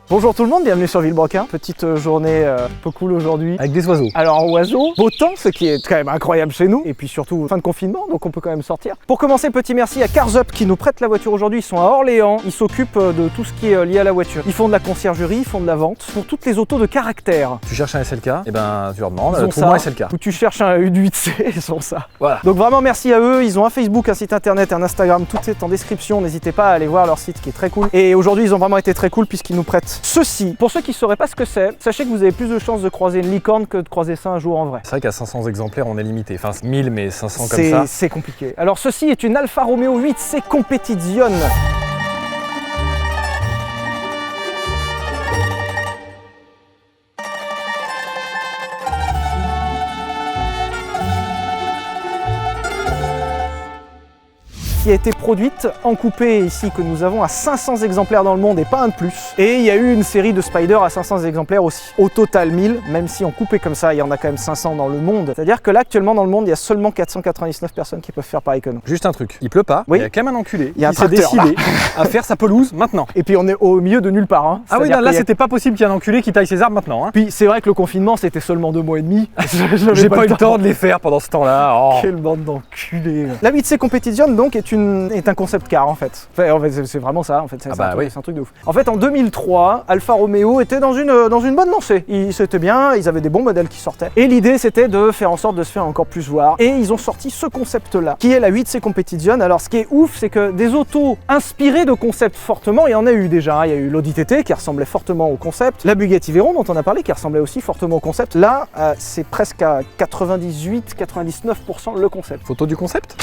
Bonjour tout le monde, bienvenue sur Villebrequin. Petite journée un peu cool aujourd'hui. Avec des oiseaux. Alors oiseaux, beau temps, ce qui est quand même incroyable chez nous. Et puis surtout fin de confinement, donc on peut quand même sortir. Pour commencer, petit merci à Cars Up qui nous prête la voiture aujourd'hui. Ils sont à Orléans, ils s'occupent de tout ce qui est lié à la voiture. Ils font de la conciergerie, ils font de la vente pour toutes les autos de caractère. Tu cherches un SLK, et ben tu leur demandes, Ils ont trouve-moi un ça. SLK. Ou tu cherches un U8C, ils ont ça. Voilà. Donc vraiment merci à eux, ils ont un Facebook, un site internet, un Instagram, tout est en description. N'hésitez pas à aller voir leur site qui est très cool. Et aujourd'hui ils ont vraiment été très cool puisqu'ils nous prêtent ceci. Pour ceux qui ne sauraient pas ce que c'est, sachez que vous avez plus de chances de croiser une licorne que de croiser ça un jour en vrai. C'est vrai qu'à 500 exemplaires on est limité, enfin 1000 mais 500 comme ça. C'est compliqué. Alors ceci est une Alfa Romeo 8C Competizione. Qui a été produite en coupé ici que nous avons à 500 exemplaires dans le monde et pas un de plus. Et il y a eu une série de Spider à 500 exemplaires aussi. Au total 1000, même si en coupé comme ça, il y en a quand même 500 dans le monde. C'est-à-dire que là actuellement dans le monde, il y a seulement 499 personnes qui peuvent faire pareil que nous. Juste un truc, il pleut pas, Oui. il y a quand même un enculé Il y a un qui s'est tracteur, décidé à faire sa pelouse maintenant. Et puis on est au milieu de nulle part. Hein. Ah oui, C'est-à-dire non, là qu'il y a- c'était pas possible qu'il y ait un enculé qui taille ses arbres maintenant. Hein. Puis c'est vrai que le confinement c'était seulement 2 mois et demi. J'ai pas eu le temps de les faire pendant ce temps-là. Oh. Quelle bande d'enculés. La 8C Competizione donc est un concept car en fait. Enfin, c'est vraiment ça en fait, c'est bah oui. un truc de ouf. En fait en 2003, Alfa Romeo était dans une bonne lancée. C'était bien, ils avaient des bons modèles qui sortaient. Et l'idée c'était de faire en sorte de se faire encore plus voir. Et ils ont sorti ce concept là, qui est la 8C Competizione. Alors ce qui est ouf, c'est que des autos inspirées de concepts fortement, il y en a eu déjà. Il y a eu l'Audi TT qui ressemblait fortement au concept, la Bugatti Veyron dont on a parlé qui ressemblait aussi fortement au concept. Là, c'est presque à 98-99% le concept. Photo du concept?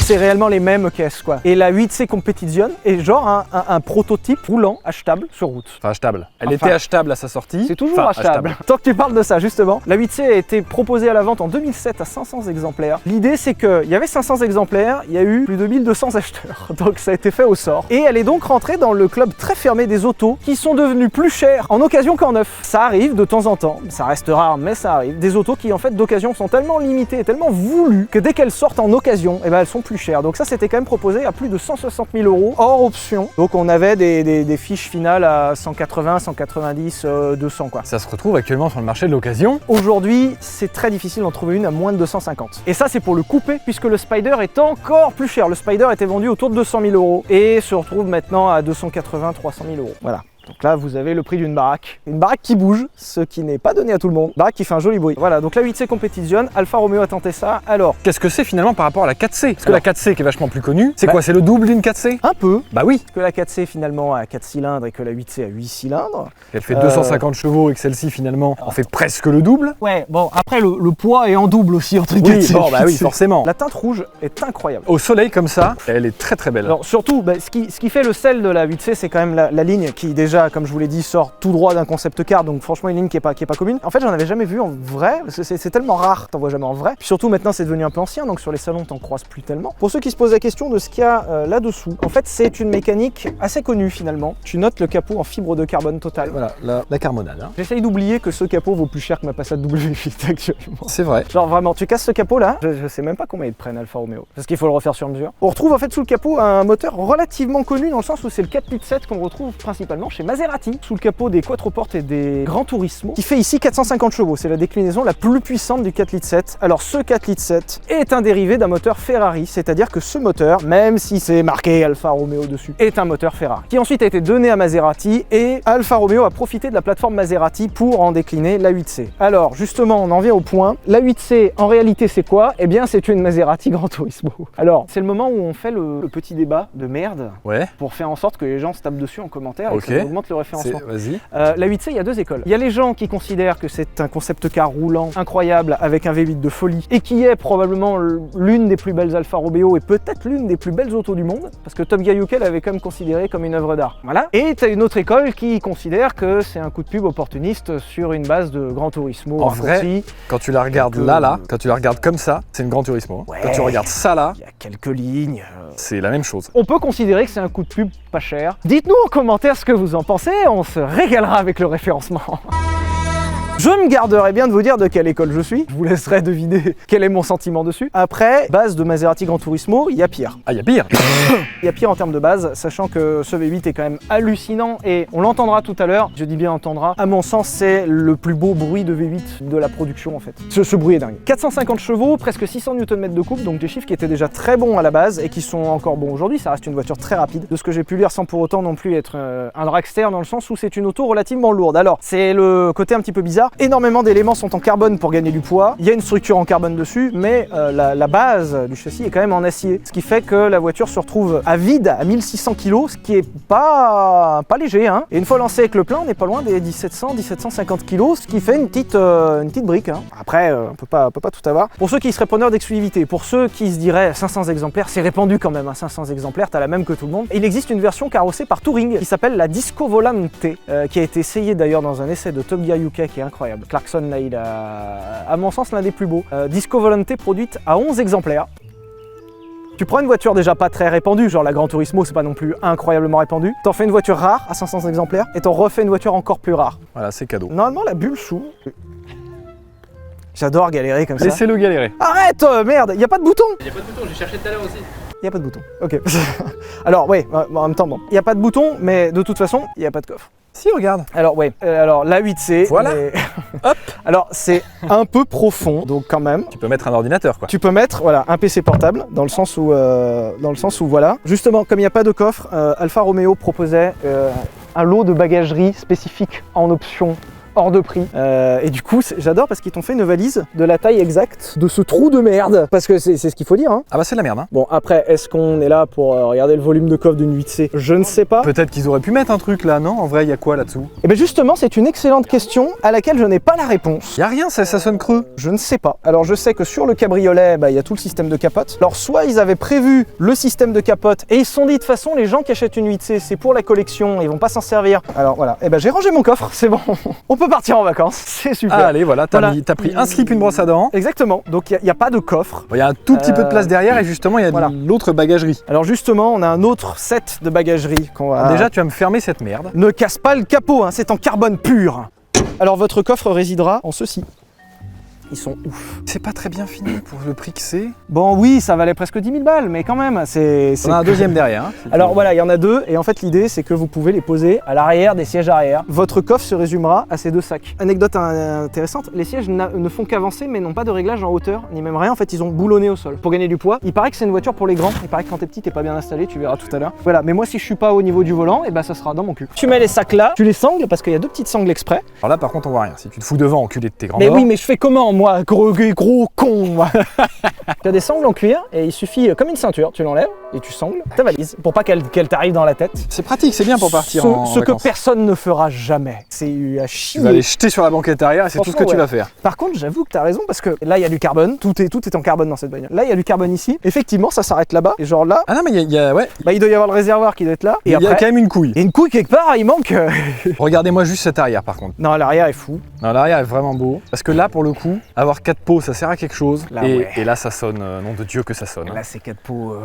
C'est réellement les mêmes caisses quoi. Et la 8C Competizione est genre un prototype roulant achetable sur route. Enfin achetable. Elle Enfin, était achetable à sa sortie. C'est toujours Enfin, achetable. Tant que tu parles de ça justement, la 8C a été proposée à la vente en 2007 à 500 exemplaires. L'idée c'est qu'il y avait 500 exemplaires, il y a eu plus de 1200 acheteurs. Donc ça a été fait au sort. Et elle est donc rentrée dans le club très fermé des autos qui sont devenues plus chères en occasion qu'en neuf. Ça arrive de temps en temps, ça reste rare mais ça arrive. Des autos qui en fait d'occasion sont tellement limitées et tellement voulues que dès qu'elles sortent en occasion, eh ben, elles sont plus chères. Donc ça c'était quand même proposé à plus de 160 000 € hors option. Donc on avait des fiches finales à 180, 190, 200 quoi. Ça se retrouve actuellement sur le marché de l'occasion. Aujourd'hui, c'est très difficile d'en trouver une à moins de 250. Et ça, c'est pour le coupé, puisque le Spider est encore plus cher. Le Spider était vendu autour de 200 000 € et se retrouve maintenant à 280, 300 000 €. Voilà. Donc là, vous avez le prix d'une baraque. Une baraque qui bouge, ce qui n'est pas donné à tout le monde. Une baraque qui fait un joli bruit. Voilà, donc la 8C Competizione, Alfa Romeo a tenté ça. Alors, Qu'est-ce que c'est finalement par rapport à la 4C? Parce que Alors. la 4C qui est vachement plus connue, c'est Bah. quoi? C'est le double d'une 4C? un peu, Bah oui. que la 4C finalement a 4 cylindres et que la 8C a 8 cylindres. Elle fait 250 chevaux et que celle-ci finalement en fait presque le double. Ouais, bon, après le poids est en double aussi entre les Oui, 4C et bon, bah oui, 8C. forcément. La teinte rouge est incroyable. Au soleil comme ça, elle est très très belle. Alors surtout, bah, ce qui fait le sel de la 8C, c'est quand même la ligne qui déjà, comme je vous l'ai dit, sort tout droit d'un concept car, donc franchement une ligne qui est pas commune. En fait, j'en avais jamais vu en vrai, c'est tellement rare, t'en vois jamais en vrai. Puis surtout maintenant c'est devenu un peu ancien, donc sur les salons t'en croises plus tellement. Pour ceux qui se posent la question de ce qu'il y a là-dessous, en fait c'est une mécanique assez connue finalement. Tu notes le capot en fibre de carbone totale. Voilà, la carbonade. Hein. J'essaye d'oublier que ce capot vaut plus cher que ma Passat W8 actuellement. C'est vrai. Genre vraiment, tu casses ce capot là, je sais même pas combien ils te prennent Alfa Romeo, parce qu'il faut le refaire sur mesure. On retrouve en fait sous le capot un moteur relativement connu dans le sens où c'est le 4,7 litres qu'on retrouve principalement chez Maserati, sous le capot des Quattroporte et des Gran Turismo, qui fait ici 450 chevaux, c'est la déclinaison la plus puissante du 4,7 litres. Alors ce 4,7 litres est un dérivé d'un moteur Ferrari, c'est-à-dire que ce moteur, même si c'est marqué Alfa Romeo dessus, est un moteur Ferrari, qui ensuite a été donné à Maserati et Alfa Romeo a profité de la plateforme Maserati pour en décliner la 8C. Alors justement, on en vient au point. La 8C, en réalité, c'est quoi? Eh bien, c'est une Maserati Gran Turismo. Alors, c'est le moment où on fait le petit débat de merde Ouais. pour faire en sorte que les gens se tapent dessus en commentaire et Ok. que ça augmente le référencement. Vas-y. La 8C, il y a deux écoles. Il y a les gens qui considèrent que c'est un concept car roulant incroyable avec un V8 de folie et qui est probablement l'une des plus belles Alfa Romeo et peut-être l'une des plus belles autos du monde parce que Top Gaiuke l'avait quand même considéré comme une œuvre d'art. Voilà. Et tu as une autre école qui considère que c'est un coup de pub opportuniste sur une base de Gran Turismo. En raccourci. vrai, quand tu la regardes Donc, là, quand tu la regardes comme ça, c'est une Gran Turismo. Ouais. Quand tu regardes ça là, Il y a quelques lignes. c'est la même chose. On peut considérer que c'est un coup de pub pas cher. Dites-nous en commentaire ce que vous en pensez, on se régalera avec le référencement. Je me garderai bien de vous dire de quelle école je suis. Je vous laisserai deviner quel est mon sentiment dessus. Après, base de Maserati Gran Turismo, il y a pire. Ah, il y a pire. Il y a pire en termes de base, sachant que ce V8 est quand même hallucinant et on l'entendra tout à l'heure. Je dis bien entendra. À mon sens, c'est le plus beau bruit de V8 de la production en fait. Ce bruit est dingue. 450 chevaux, presque 600 Nm de couple, donc des chiffres qui étaient déjà très bons à la base et qui sont encore bons aujourd'hui. Ça reste une voiture très rapide. De ce que j'ai pu lire sans pour autant non plus être un dragster dans le sens où c'est une auto relativement lourde. Alors, c'est le côté un petit peu bizarre. Énormément d'éléments sont en carbone pour gagner du poids. Il y a une structure en carbone dessus, mais la base du châssis est quand même en acier. Ce qui fait que la voiture se retrouve à vide à 1600 kg, ce qui est pas léger. Hein. Et une fois lancé avec le plein, on n'est pas loin des 1700-1750 kg, ce qui fait une petite brique. Hein. Après, on peut pas tout avoir. Pour ceux qui seraient preneurs d'exclusivité, pour ceux qui se diraient 500 exemplaires, c'est répandu quand même, hein, 500 exemplaires, t'as la même que tout le monde. Il existe une version carrossée par Touring qui s'appelle la Disco Volante, qui a été essayée d'ailleurs dans un essai de Top Gear UK qui est incroyable. Clarkson, là, il a, à mon sens, l'un des plus beaux. Disco Volante produite à 11 exemplaires. Tu prends une voiture déjà pas très répandue, genre la Gran Turismo, c'est pas non plus incroyablement répandu. T'en fais une voiture rare à 500 exemplaires et t'en refais une voiture encore plus rare. Voilà, c'est cadeau. Normalement, la bulle s'ouvre. J'adore galérer comme ça. Laissez-le galérer. Arrête, merde, y a pas de bouton. Il n'y a pas de bouton, j'ai cherché tout à l'heure aussi. Il n'y a pas de bouton. Ok. Alors, ouais, en même temps, bon. Il n'y a pas de bouton, mais de toute façon, il n'y a pas de coffre. Si, regarde. Alors, ouais. Alors, la 8C. Voilà. Hop. Alors, c'est un peu profond, donc quand même. Tu peux mettre un ordinateur, quoi. Tu peux mettre, voilà, un PC portable, dans le sens où, voilà. Justement, comme il n'y a pas de coffre, Alfa Romeo proposait un lot de bagagerie spécifique en option hors de prix. Et du coup, j'adore parce qu'ils t'ont fait une valise de la taille exacte de ce trou de merde. Parce que c'est ce qu'il faut dire. Hein. Ah bah c'est de la merde. Hein. Bon, après, est-ce qu'on est là pour regarder le volume de coffre d'une 8C? Je ne sais pas. Peut-être qu'ils auraient pu mettre un truc là, non? En vrai, il y a quoi là-dessous? Et bien justement, c'est une excellente question à laquelle je n'ai pas la réponse. Il y a rien, ça sonne creux. Je ne sais pas. Alors je sais que sur le cabriolet, il y a tout le système de capote. Alors soit ils avaient prévu le système de capote et ils se sont dit de toute façon, les gens qui achètent une 8C, c'est pour la collection, ils vont pas s'en servir. Alors voilà, et ben j'ai rangé mon coffre, c'est bon. On peut partir en vacances. C'est super. Ah, allez, voilà, t'as pris un slip, une brosse à dents. Exactement, donc il n'y a pas de coffre. Il y a un tout petit peu de place derrière et justement il y a de l'autre bagagerie. Alors justement, on a un autre set de bagagerie qu'on va... Déjà, tu vas me fermer cette merde. Ne casse pas le capot, hein, c'est en carbone pur. Alors votre coffre résidera en ceci. Ils sont ouf. C'est pas très bien fini pour le prix que c'est. Bon oui, ça valait presque 10 000 balles, mais quand même, c'est... On a un deuxième derrière. Hein, alors voilà, il y en a deux, et en fait l'idée c'est que vous pouvez les poser à l'arrière des sièges arrière. Votre coffre se résumera à ces deux sacs. Anecdote intéressante, les sièges ne font qu'avancer mais n'ont pas de réglage en hauteur, ni même rien, en fait ils ont boulonné au sol. Pour gagner du poids, il paraît que c'est une voiture pour les grands, il paraît que quand t'es petit t'es pas bien installé, tu verras tout à l'heure. Voilà, mais moi si je suis pas au niveau du volant, et ben ça sera dans mon cul. Tu mets les sacs là, tu les sangles, parce qu'il y a deux petites sangles exprès. Alors là par contre on voit rien, si tu te fous devant enculé de tes grands Mais oui, mais je fais comment moi, gros con moi. Tu as des sangles en cuir et il suffit, comme une ceinture, tu l'enlèves et tu sangles ta valise pour pas qu'elle t'arrive dans la tête. C'est pratique, c'est bien pour partir Ce que personne ne fera jamais. C'est à chier. Tu vas aller jeter sur la banquette arrière et c'est tout ce que tu vas faire. Par contre, j'avoue que tu as raison parce que là il y a du carbone, tout est en carbone dans cette bagnole. Là il y a du carbone ici. Effectivement, ça s'arrête là-bas et genre là. Ah non mais il y a ouais. Il doit y avoir le réservoir qui doit être là. Et il y a quand même une couille. Et une couille quelque part, il manque. Regardez-moi juste cet arrière par contre. Non, l'arrière est fou. Non, l'arrière est vraiment beau. Parce que là pour le coup, avoir 4 pots ça sert à quelque chose. Là, et là ça sonne, nom de Dieu que ça sonne. Là c'est 4 pots.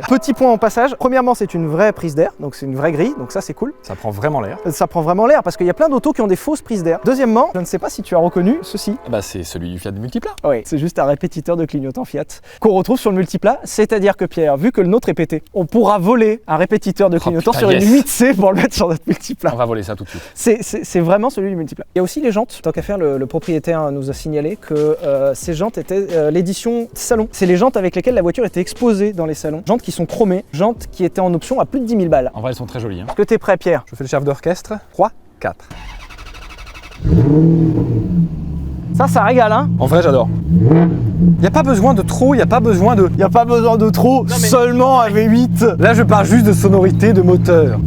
Petit point en passage. Premièrement, c'est une vraie prise d'air, donc c'est une vraie grille, donc ça c'est cool. Ça prend vraiment l'air. Ça prend vraiment l'air parce qu'il y a plein d'autos qui ont des fausses prises d'air. Deuxièmement, je ne sais pas si tu as reconnu ceci. Bah c'est celui du Fiat Multipla. Oui, c'est juste un répétiteur de clignotant Fiat qu'on retrouve sur le Multipla. C'est-à-dire que Pierre, vu que le nôtre est pété, on pourra voler un répétiteur de clignotant sur une 8C pour le mettre sur notre Multipla. On va voler ça tout de suite. C'est vraiment celui du Multipla. Il y a aussi les jantes. Tant qu'à faire, le propriétaire nous a signalé que ces jantes étaient l'édition salon. C'est les jantes avec lesquelles la voiture était exposée dans les salons. Jantes qui sont chromées, jantes qui étaient en option à plus de 10 000 balles. En vrai, elles sont très jolies. Hein. Est-ce que t'es prêt, Pierre? Je fais le chef d'orchestre. 3, 4. Ça régale, hein? En vrai, j'adore. Il n'y a pas besoin de trop, il n'y a pas besoin de... Il n'y a pas besoin de trop, seulement un V8. Là, je parle juste de sonorité, de moteur.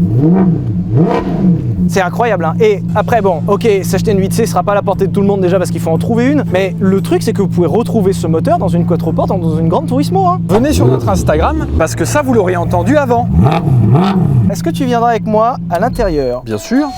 C'est incroyable, hein. Et après, bon, ok, s'acheter une 8C sera pas à la portée de tout le monde déjà parce qu'il faut en trouver une. Mais le truc, c'est que vous pouvez retrouver ce moteur dans une quattroporte, dans une Gran Turismo, hein. Venez sur notre Instagram, parce que ça, vous l'auriez entendu avant. Est-ce que tu viendras avec moi à l'intérieur? Bien sûr.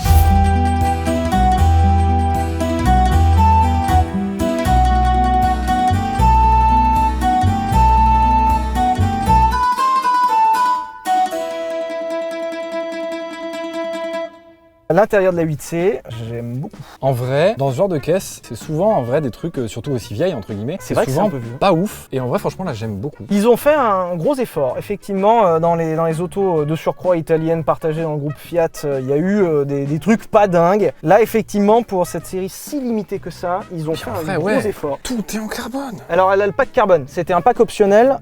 l'intérieur de la 8C, j'aime beaucoup. En vrai, dans ce genre de caisse, c'est souvent en vrai des trucs, surtout aussi vieilles entre guillemets, C'est vrai que c'est souvent un peu vieux. pas ouf. Et en vrai, franchement, là, j'aime beaucoup. Ils ont fait un gros effort. Effectivement, dans les autos de surcroît italiennes partagées dans le groupe Fiat, il y a eu des trucs pas dingues. Là, effectivement, pour cette série si limitée que ça, ils ont fait un gros effort. Tout est en carbone. Alors, elle a le pack carbone. C'était un pack optionnel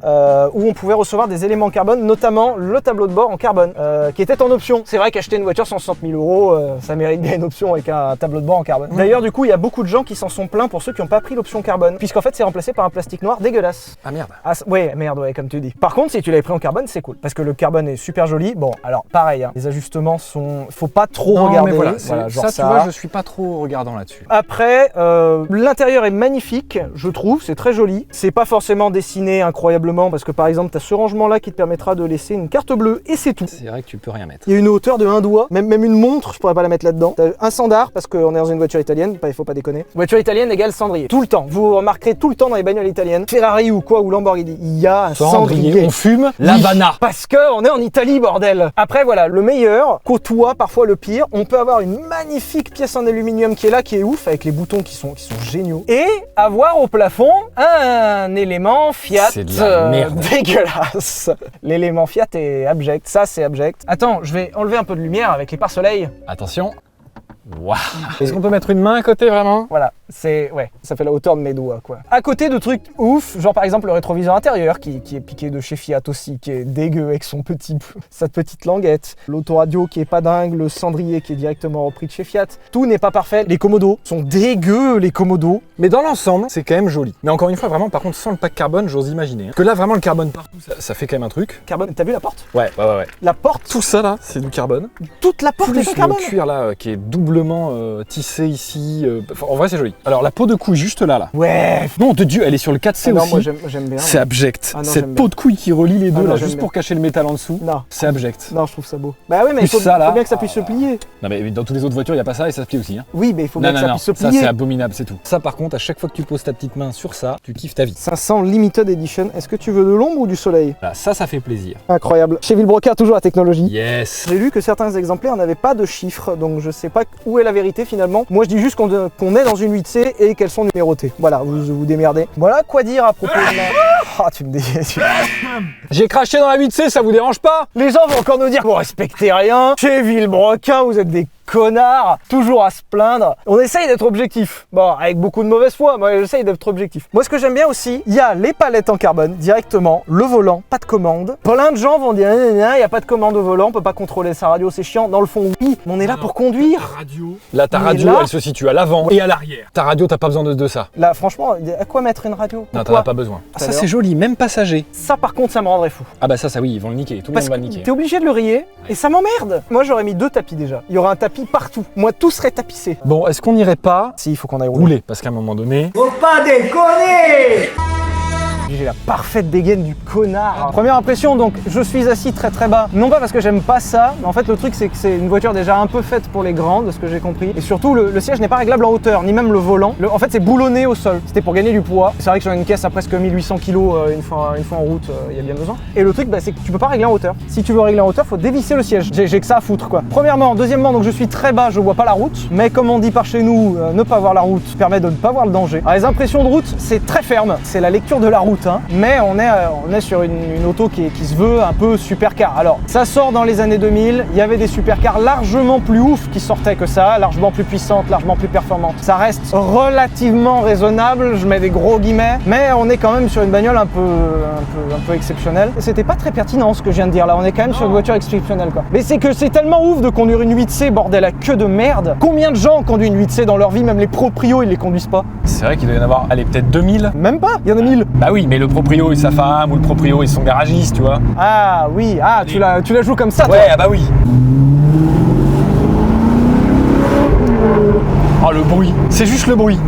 où on pouvait recevoir des éléments carbone, notamment le tableau de bord en carbone, qui était en option. C'est vrai qu'acheter une voiture 160 000 €, ça mérite bien une option avec un tableau de bord en carbone. D'ailleurs, du coup, il y a beaucoup de gens qui s'en sont plaints pour ceux qui n'ont pas pris l'option carbone, puisqu'en fait, c'est remplacé par un plastique noir dégueulasse. Ah merde. Ah, ouais, merde, ouais, comme tu dis. Par contre, si tu l'avais pris en carbone, c'est cool, parce que le carbone est super joli. Bon, alors, pareil, hein, les ajustements sont... Faut pas trop regarder. Mais voilà, genre ça, tu vois, je suis pas trop regardant là-dessus. Après, l'intérieur est magnifique, je trouve, c'est très joli. C'est pas forcément dessiné incroyablement, parce que par exemple, tu as ce rangement-là qui te permettra de laisser une carte bleue, et c'est tout. C'est vrai que tu peux rien mettre. Il y a une hauteur de 1 doigt, même une montre, je pourrais pas la mettre là-dedans. T'as un sandar, parce qu'on est dans une voiture italienne, il faut pas déconner. Voiture italienne égale cendrier, tout le temps. Vous remarquerez tout le temps dans les bagnoles italiennes, Ferrari ou quoi, ou Lamborghini, il y a un cendrier. On fume Oui, l'Havana. parce qu'on est en Italie, bordel. Après, voilà, le meilleur côtoie parfois le pire. On peut avoir une magnifique pièce en aluminium qui est là, qui est ouf, avec les boutons qui sont géniaux. Et avoir au plafond un élément Fiat C'est de la merde. dégueulasse. L'élément Fiat est abject, ça c'est abject. Attends, je vais enlever un peu de lumière avec les pare-soleil. Attention. Waouh. Est-ce qu'on peut mettre une main à côté vraiment? Voilà, ouais, ça fait la hauteur de mes doigts quoi. À côté de trucs ouf, genre par exemple le rétroviseur intérieur qui est piqué de chez Fiat aussi, qui est dégueu avec sa petite languette, l'autoradio qui est pas dingue, le cendrier qui est directement repris de chez Fiat. Tout n'est pas parfait, les commodos sont dégueux, les commodos. Mais dans l'ensemble, c'est quand même joli. Mais encore une fois, vraiment, par contre, sans le pack carbone, j'ose imaginer. Parce que là, vraiment, le carbone partout, ça fait quand même un truc. Carbone, t'as vu la porte? Ouais. La porte, Tout ça là, c'est du carbone. toute la porte est Plus en le carbone. cuir là, qui est doublement tissé ici. Enfin, en vrai, c'est joli. Alors, la peau de couille, juste là. Ouais. Non, de Dieu, elle est sur le 4C Non, aussi. moi j'aime bien. C'est abject. Ah non, Cette j'aime peau bien. de couille qui relie les deux non, là, j'aime juste bien. pour cacher le métal en dessous. Non, C'est abject. non, je trouve ça beau. Bah oui, mais il Plus faut, ça, là. faut bien que ça puisse se plier. Non, mais dans toutes les autres voitures, il n'y a pas ça et ça se plie aussi. Hein. Oui, mais il faut bien que ça puisse se ça plier. c'est abominable, c'est tout. Ça, par contre, à chaque fois que tu poses ta petite main sur ça, tu kiffes ta vie. 500 Limited Edition. Est-ce que tu veux de l'ombre ou du soleil? Voilà, ça fait plaisir. Incroyable. Chez Villebroca, toujours la technologie. Yes. J'ai lu que certains exemplaires n'avaient pas de chiffres, donc je sais pas où est la vérité finalement. Moi je dis juste qu'on est dans une 8C et qu'elles sont numérotées. Voilà, vous démerdez. Voilà quoi dire à propos de la... Ah, tu me dis... J'ai craché dans la 8C, ça vous dérange pas? Les gens vont encore nous dire que vous respectez rien. Chez Villebroca, vous êtes des connards, toujours à se plaindre. On essaye d'être objectif. Bon, avec beaucoup de mauvaise foi, mais j'essaye d'être objectif. Moi, ce que j'aime bien aussi, il y a les palettes en carbone directement, le volant, pas de commande. Plein de gens vont dire, il n'y a pas de commande au volant, on peut pas contrôler sa radio, c'est chiant. Dans le fond, oui, mais on est là pour conduire. Là, ta Mais radio, là- elle se situe à l'avant et à l'arrière. Ta radio, t'as pas besoin de ça. Là, franchement, à quoi mettre une radio? Non, t'en Pourquoi? as pas besoin. Tout à Ça, l'heure. c'est joli, même passager. Ça, par contre, ça me rendrait fou. Ah bah ça oui, ils vont le niquer, tout le Parce monde va le que niquer. t'es obligé de le rayer et ça m'emmerde. Moi, j'aurais mis 2 tapis déjà. Il y aurait un tapis partout. Moi, tout serait tapissé. Bon, est-ce qu'on n'irait pas Si, il faut qu'on aille rouler. rouler? Parce qu'à un moment donné... J'ai la parfaite dégaine du connard. Première impression, donc je suis assis très très bas. Non pas parce que j'aime pas ça, mais en fait le truc c'est que c'est une voiture déjà un peu faite pour les grands, de ce que j'ai compris. Et surtout le siège n'est pas réglable en hauteur, ni même le volant. En fait c'est boulonné au sol. C'était pour gagner du poids. C'est vrai que sur une caisse à presque 1800 kg une fois en route, il y a bien besoin. Et le truc c'est que tu peux pas régler en hauteur. Si tu veux régler en hauteur, faut dévisser le siège. J'ai que ça à foutre quoi. Premièrement, deuxièmement, donc je suis très bas, je vois pas la route. Mais comme on dit par chez nous, ne pas voir la route permet de ne pas voir le danger. Alors les impressions de route, c'est très ferme. C'est la lecture de la route, hein. Mais on est sur une auto qui se veut un peu supercar. Alors, ça sort dans les années 2000, il y avait des supercars largement plus ouf qui sortaient que ça, largement plus puissantes, largement plus performantes. Ça reste relativement raisonnable, je mets des gros guillemets, mais on est quand même sur une bagnole un peu exceptionnelle. C'était pas très pertinent ce que je viens de dire là, on est quand même sur une voiture exceptionnelle quoi. Mais c'est que c'est tellement ouf de conduire une 8C, bordel à queue de merde. Combien de gens conduisent une 8C dans leur vie, même les proprios ils les conduisent pas? C'est vrai qu'il doit y en avoir, allez, peut-être 2000. Même pas, il y en a 1000. Bah oui, mais le proprio et sa femme, ou le proprio et son garagiste, tu vois. Ah oui, tu la joues comme ça toi. Ouais, ah bah oui. Oh, le bruit. C'est juste le bruit.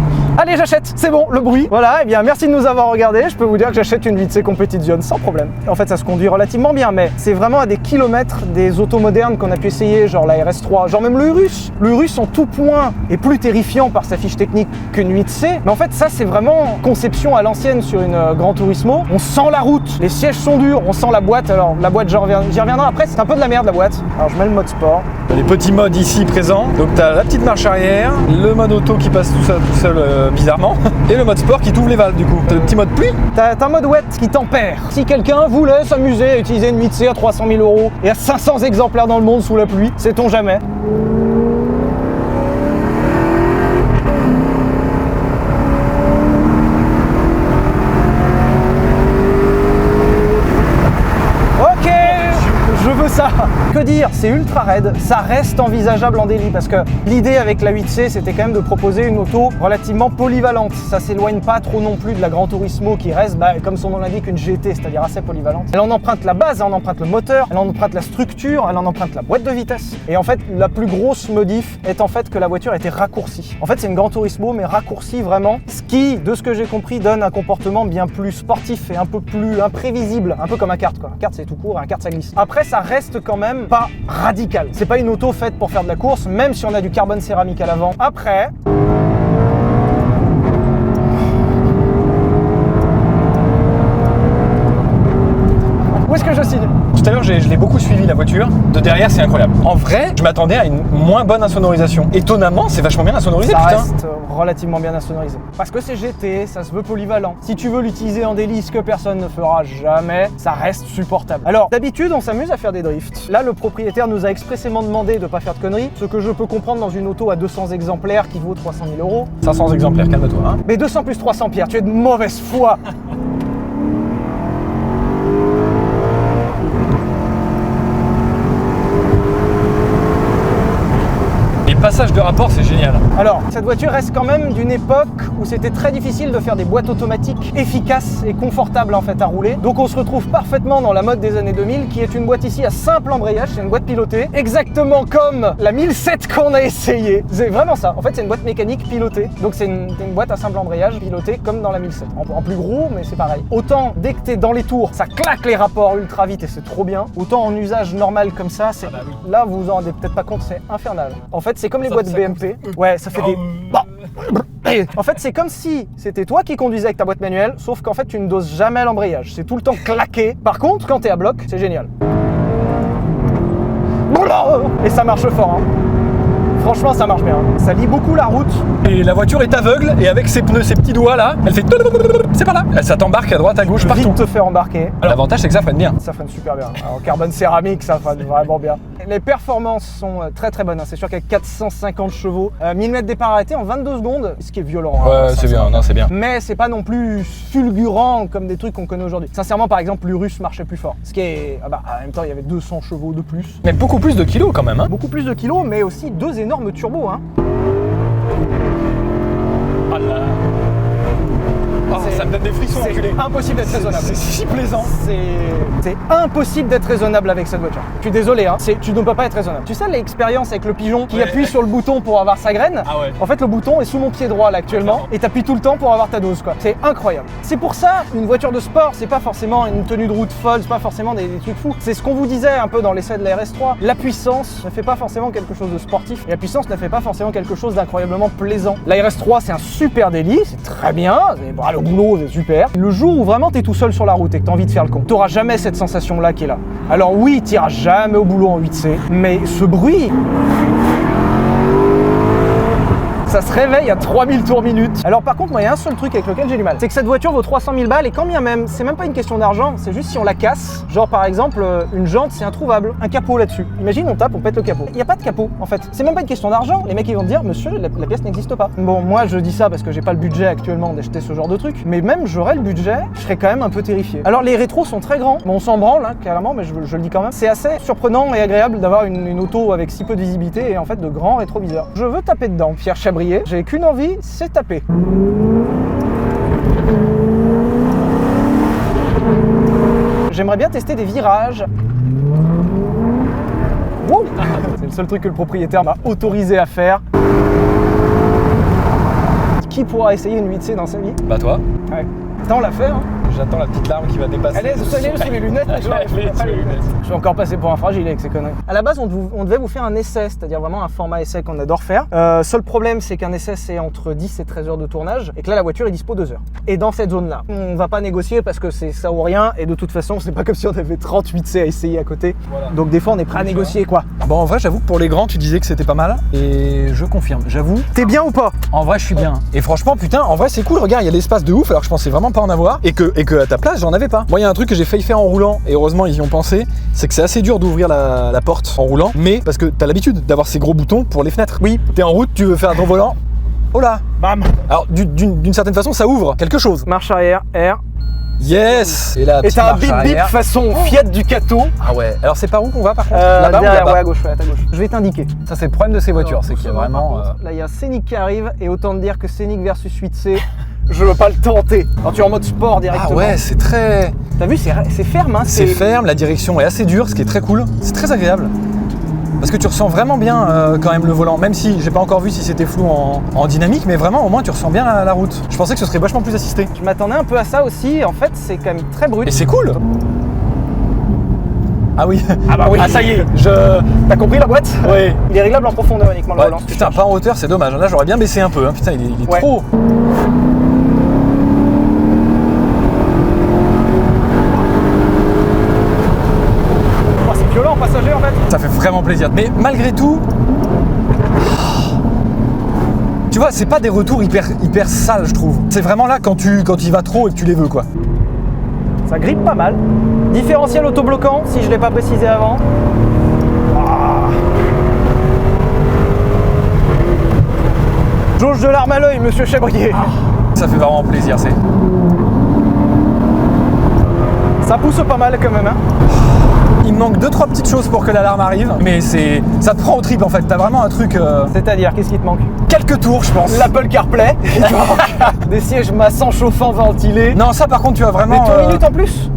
Allez, j'achète, c'est bon, le bruit. Voilà, et bien merci de nous avoir regardés. Je peux vous dire que j'achète une 8C Competition sans problème. En fait, ça se conduit relativement bien, mais c'est vraiment à des kilomètres des autos modernes qu'on a pu essayer, genre la RS3, genre même le Urus. Le Urus en tout point est plus terrifiant par sa fiche technique qu'une 8C, mais en fait, ça c'est vraiment conception à l'ancienne sur une Gran Turismo. On sent la route, les sièges sont durs, on sent la boîte. Alors la boîte, j'y reviendrai après, c'est un peu de la merde la boîte. Alors je mets le mode sport. Les petits modes ici présents. Donc tu as la petite marche arrière, le mode auto qui passe tout seul bizarrement, et le mode sport qui t'ouvre les valves du coup. T'as le petit mode pluie. T'as un mode wet qui tempère. Si quelqu'un voulait s'amuser à utiliser une 8C à 300 000 € et à 500 exemplaires dans le monde sous la pluie, sait-on jamais. Ça. Que dire, c'est ultra raide, ça reste envisageable en daily parce que l'idée avec la 8C c'était quand même de proposer une auto relativement polyvalente. Ça s'éloigne pas trop non plus de la Gran Turismo qui reste, comme son nom l'indique, une GT, c'est-à-dire assez polyvalente. Elle en emprunte la base, elle en emprunte le moteur, elle en emprunte la structure, elle en emprunte la boîte de vitesse. Et en fait, la plus grosse modif est en fait que la voiture était raccourcie. En fait, c'est une Gran Turismo mais raccourcie vraiment, ce qui, de ce que j'ai compris, donne un comportement bien plus sportif et un peu plus imprévisible, un peu comme un kart quoi. Un kart c'est tout court, un kart ça glisse. Après, ça reste quand même pas radical. C'est pas une auto faite pour faire de la course, même si on a du carbone céramique à l'avant. Après... Où est-ce que je signe? Tout à l'heure, je l'ai beaucoup suivi la voiture. De derrière, c'est incroyable. En vrai, je m'attendais à une moins bonne insonorisation. Étonnamment, c'est vachement bien insonorisé, ça putain. Reste relativement bien insonorisé. Parce que c'est GT, ça se veut polyvalent. Si tu veux l'utiliser en daily, ce que personne ne fera jamais, ça reste supportable. Alors, d'habitude, on s'amuse à faire des drifts. Là, le propriétaire nous a expressément demandé de ne pas faire de conneries, ce que je peux comprendre dans une auto à 200 exemplaires qui vaut 300 000 €. 500 exemplaires, calme-toi. Hein. Mais 200 plus 300, Pierre, tu es de mauvaise foi. Passage de rapport, c'est génial. Alors, cette voiture reste quand même d'une époque où c'était très difficile de faire des boîtes automatiques efficaces et confortables en fait à rouler. Donc on se retrouve parfaitement dans la mode des années 2000 qui est une boîte ici à simple embrayage, c'est une boîte pilotée, exactement comme la 1007 qu'on a essayé. C'est vraiment ça. En fait, c'est une boîte mécanique pilotée. Donc c'est une boîte à simple embrayage pilotée comme dans la 1007. En plus gros, mais c'est pareil. Autant dès que t'es dans les tours, ça claque les rapports ultra vite et c'est trop bien. Autant en usage normal comme ça, c'est là vous vous en rendez peut-être pas compte, c'est infernal. En fait, c'est comme les boîtes BMP. Ouais, ça fait des... En fait, c'est comme si c'était toi qui conduisais avec ta boîte manuelle, sauf qu'en fait, tu ne doses jamais l'embrayage. C'est tout le temps claqué. Par contre, quand t'es à bloc, c'est génial. Et ça marche fort, hein. Franchement, ça marche bien. Ça lie beaucoup la route. Et la voiture est aveugle et avec ses pneus, ses petits doigts là, elle fait... C'est par là. Ça t'embarque à droite, à gauche, partout. Vite te faire embarquer. L'avantage, c'est que ça freine bien. Ça freine super bien. En carbone céramique, ça freine vraiment bien. Les performances sont très très bonnes. C'est sûr qu'avec 450 chevaux, 1000 mètres départ arrêté en 22 secondes, ce qui est violent. Ouais, c'est bien. Non, c'est bien. Mais c'est pas non plus fulgurant comme des trucs qu'on connaît aujourd'hui. Sincèrement, par exemple, l'Urus marchait plus fort. Ce qui est... en même temps, il y avait 200 chevaux de plus. Mais beaucoup plus de kilos quand même. Hein. Beaucoup plus de kilos, mais aussi 2 énormes turbos. Hein. Ça me donne des frissons. C'est impossible d'être raisonnable. C'est si plaisant. C'est impossible d'être raisonnable avec cette voiture. Je suis désolé, hein. Tu ne peux pas être raisonnable. Tu sais l'expérience avec le pigeon qui appuie sur le bouton pour avoir sa graine? Ah ouais. En fait, le bouton est sous mon pied droit là actuellement et t'appuies tout le temps pour avoir ta dose quoi. C'est incroyable. C'est pour ça, une voiture de sport, c'est pas forcément une tenue de route folle, c'est pas forcément des trucs fous. C'est ce qu'on vous disait un peu dans l'essai de la RS3. La puissance ne fait pas forcément quelque chose de sportif et la puissance ne fait pas forcément quelque chose d'incroyablement plaisant. La RS3, c'est un super délit, c'est très bien, le boulot, c'est super. Le jour où vraiment t'es tout seul sur la route et que t'as envie de faire le con, t'auras jamais cette sensation là qui est là. Alors oui, t'iras jamais au boulot en 8C, mais ce bruit... Ça se réveille à 3000 tours minute. Alors par contre, moi il y a un seul truc avec lequel j'ai du mal. C'est que cette voiture vaut 300 000 balles et quand bien même, c'est même pas une question d'argent, c'est juste si on la casse. Genre par exemple, une jante c'est introuvable, un capot là-dessus. Imagine on tape, on pète le capot. Il n'y a pas de capot en fait. C'est même pas une question d'argent. Les mecs ils vont te dire, monsieur, la pièce n'existe pas. Bon, moi je dis ça parce que j'ai pas le budget actuellement d'acheter ce genre de truc. Mais même j'aurais le budget, je serais quand même un peu terrifié. Alors les rétros sont très grands. Bon, on s'en branle hein, carrément, mais je le dis quand même. C'est assez surprenant et agréable d'avoir une auto avec si peu de visibilité et en fait de grands rétroviseurs. Je veux taper dedans, Pierre Chabrier. J'ai qu'une envie, c'est taper. J'aimerais bien tester des virages. Wow. C'est le seul truc que le propriétaire m'a autorisé à faire. qui pourra essayer une 8C dans sa vie? Bah toi. Ouais. Putain, on l'a fait, hein. J'attends la petite larme qui va dépasser. Elle est sous les lunettes, mais je vais pas les lunettes. Je vais encore passer pour un fragile avec ces conneries. À la base, on devait vous faire un essai, c'est-à-dire vraiment un format essai qu'on adore faire. Seul problème, c'est qu'un essai, c'est entre 10 et 13 heures de tournage, et que là, la voiture est dispo 2 heures. Et dans cette zone-là, on va pas négocier parce que c'est ça ou rien, et de toute façon, c'est pas comme si on avait 38C à essayer à côté. Voilà. Donc des fois, on est prêt à négocier, quoi. Bon, en vrai, j'avoue que pour les grands, tu disais que c'était pas mal, et je confirme, j'avoue. T'es bien ou pas? En vrai, je suis bien. Et franchement, putain, en vrai, c'est cool. Regarde, il y a l'espace de ouf, alors que je pensais vraiment pas en avoir, et que à ta place, j'en avais pas. Moi, il y a un truc que j'ai failli faire en roulant, et heureusement, ils y ont pensé, c'est que c'est assez dur d'ouvrir la porte en roulant, mais parce que t'as l'habitude d'avoir ces gros boutons pour les fenêtres. Oui. T'es en route, tu veux faire ton volant. Oh là. Bam. Alors, d'une certaine façon, ça ouvre quelque chose. Marche arrière, R. Yes. Et là, Et t'as un bip bip façon Fiat Ducato. Ah ouais. Alors, c'est par où qu'on va par contre? Là-bas ou derrière, là-bas? ouais, à gauche, ouais, à ta gauche. Je vais t'indiquer. Ça, c'est le problème de ces voitures, c'est qu'il y a vraiment. Là, il y a Scénic qui arrive, et autant te dire que Scénic versus 8C, je veux pas le tenter. Quand tu es en mode sport directement. Ah ouais, c'est très. T'as vu, c'est ferme, hein. C'est ferme, la direction est assez dure, ce qui est très cool. C'est très agréable. Parce que tu ressens vraiment bien quand même le volant, même si j'ai pas encore vu si c'était flou en dynamique, mais vraiment au moins tu ressens bien la route. Je pensais que ce serait vachement plus assisté. Je m'attendais un peu à ça aussi, en fait c'est quand même très brut. Et c'est cool. Ah oui. Ah bah oui. Ah ça y est. T'as compris la boîte? Oui. Il est réglable en profondeur uniquement le volant. Putain, pas en hauteur, c'est dommage. Là j'aurais bien baissé un peu. Hein. Putain, il est trop. Violent passager en fait. Ça fait vraiment plaisir. Mais malgré tout, tu vois, c'est pas des retours hyper sales, je trouve. C'est vraiment là quand il va trop et que tu les veux, quoi. Ça grippe pas mal. Différentiel autobloquant, si je l'ai pas précisé avant. Jauge de larmes à l'œil, monsieur Chabrier. Ça fait vraiment plaisir, c'est. Ça pousse pas mal quand même, hein. Il me manque 2-3 petites choses pour que l'alarme arrive, mais ça te prend au trip en fait, t'as vraiment un truc... C'est-à-dire, qu'est-ce qui te manque? Quelques tours je pense. L'Apple CarPlay. Des sièges massants chauffants ventilés. Non, ça par contre tu as vraiment... Des tours minutes en plus?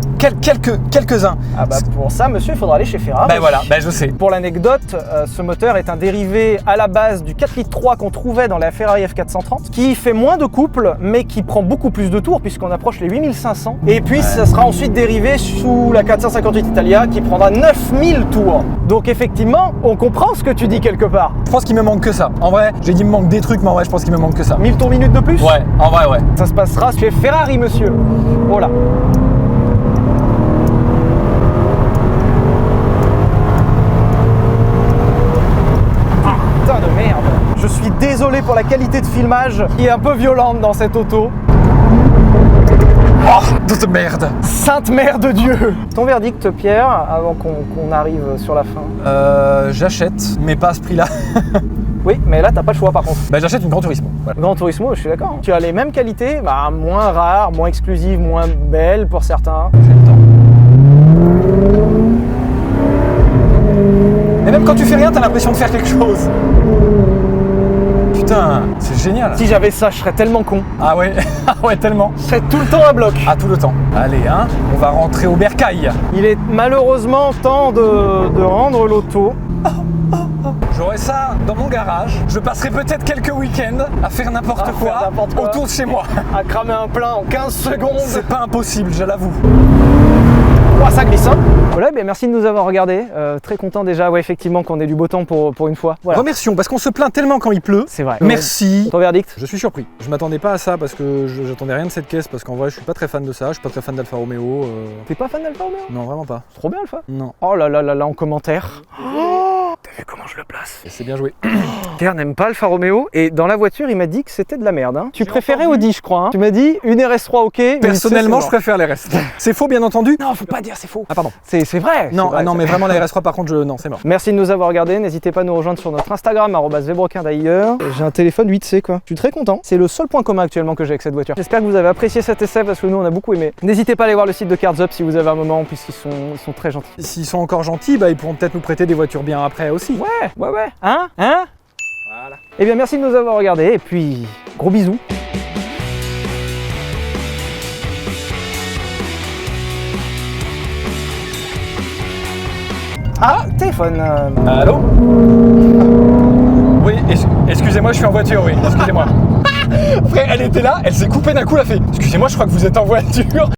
Quelques-uns. Ah bah pour ça, monsieur, il faudra aller chez Ferrari. Bah voilà, bah je sais. Pour l'anecdote, ce moteur est un dérivé à la base du 4,3 litres qu'on trouvait dans la Ferrari F430, qui fait moins de couple, mais qui prend beaucoup plus de tours, puisqu'on approche les 8500. Et puis, ça sera ensuite dérivé sous la 458 Italia, qui prendra 9000 tours. Donc effectivement, on comprend ce que tu dis quelque part. Je pense qu'il me manque que ça. En vrai, j'ai dit il me manque des trucs, mais en vrai, je pense qu'il me manque que ça. 1000 tours minutes de plus? Ouais, en vrai, ouais. Ça se passera chez Ferrari, monsieur. Voilà. De merde. Je suis désolé pour la qualité de filmage qui est un peu violente dans cette auto. Oh, de merde. Sainte mère de Dieu. Ton verdict, Pierre, avant qu'on arrive sur la fin? J'achète, mais pas à ce prix-là. Oui, mais là, t'as pas le choix par contre. Bah j'achète une Gran Turismo. Voilà. Gran Turismo, je suis d'accord. Tu as les mêmes qualités, bah, moins rares, moins exclusives, moins belles pour certains. J'ai le temps. Et même quand tu fais rien, t'as l'impression de faire quelque chose. Putain, c'est génial. Si j'avais ça, je serais tellement con. Ah ouais, ouais, tellement. Je serais tout le temps à bloc. Ah, tout le temps. Allez, hein, on va rentrer au bercail. Il est malheureusement temps de rendre l'auto. J'aurai ça dans mon garage. Je passerai peut-être quelques week-ends à faire n'importe quoi autour de chez moi. À cramer un plein en 15 secondes. C'est pas impossible, je l'avoue. Oh, ça glisse, hein. Voilà, bien merci de nous avoir regardés. Très content déjà, ouais, effectivement, qu'on ait du beau temps pour une fois. Voilà. Remercions, parce qu'on se plaint tellement quand il pleut. C'est vrai. Merci. Ton verdict? Je suis surpris. Je m'attendais pas à ça parce que j'attendais rien de cette caisse parce qu'en vrai, je suis pas très fan de ça. Je suis pas très fan d'Alfa Romeo. T'es pas fan d'Alfa Romeo? Non, vraiment pas. C'est trop bien, Alfa. Non. Oh là là là là, en commentaire. Oh, t'as vu comment je le place? Et c'est bien joué. Pierre n'aime pas Alfa Romeo et dans la voiture, il m'a dit que c'était de la merde. Hein. Tu préférais Audi, je crois. Hein. Tu m'as dit une RS3, ok. Personnellement, je préfère les restes. C'est faux, bien entendu. Non, faut pas dire c'est faux. Ah, pardon. C'est vrai. Non, vrai, ah non, mais vraiment la RS3 par contre, non, c'est mort. Merci de nous avoir regardés. N'hésitez pas à nous rejoindre sur notre Instagram @vebroquin d'ailleurs. J'ai un téléphone 8C quoi. Je suis très content. C'est le seul point commun actuellement que j'ai avec cette voiture. J'espère que vous avez apprécié cet essai parce que nous on a beaucoup aimé. N'hésitez pas à aller voir le site de Cars Up si vous avez un moment puisqu'ils sont très gentils. S'ils sont encore gentils, bah ils pourront peut-être nous prêter des voitures bien après aussi. Ouais. Hein. Voilà. Eh bien merci de nous avoir regardés et puis gros bisous. Ah, téléphone. Allô? Oui, excusez-moi, je suis en voiture, oui, excusez-moi. Frère, elle était là, elle s'est coupée d'un coup, elle a fait excusez-moi, je crois que vous êtes en voiture.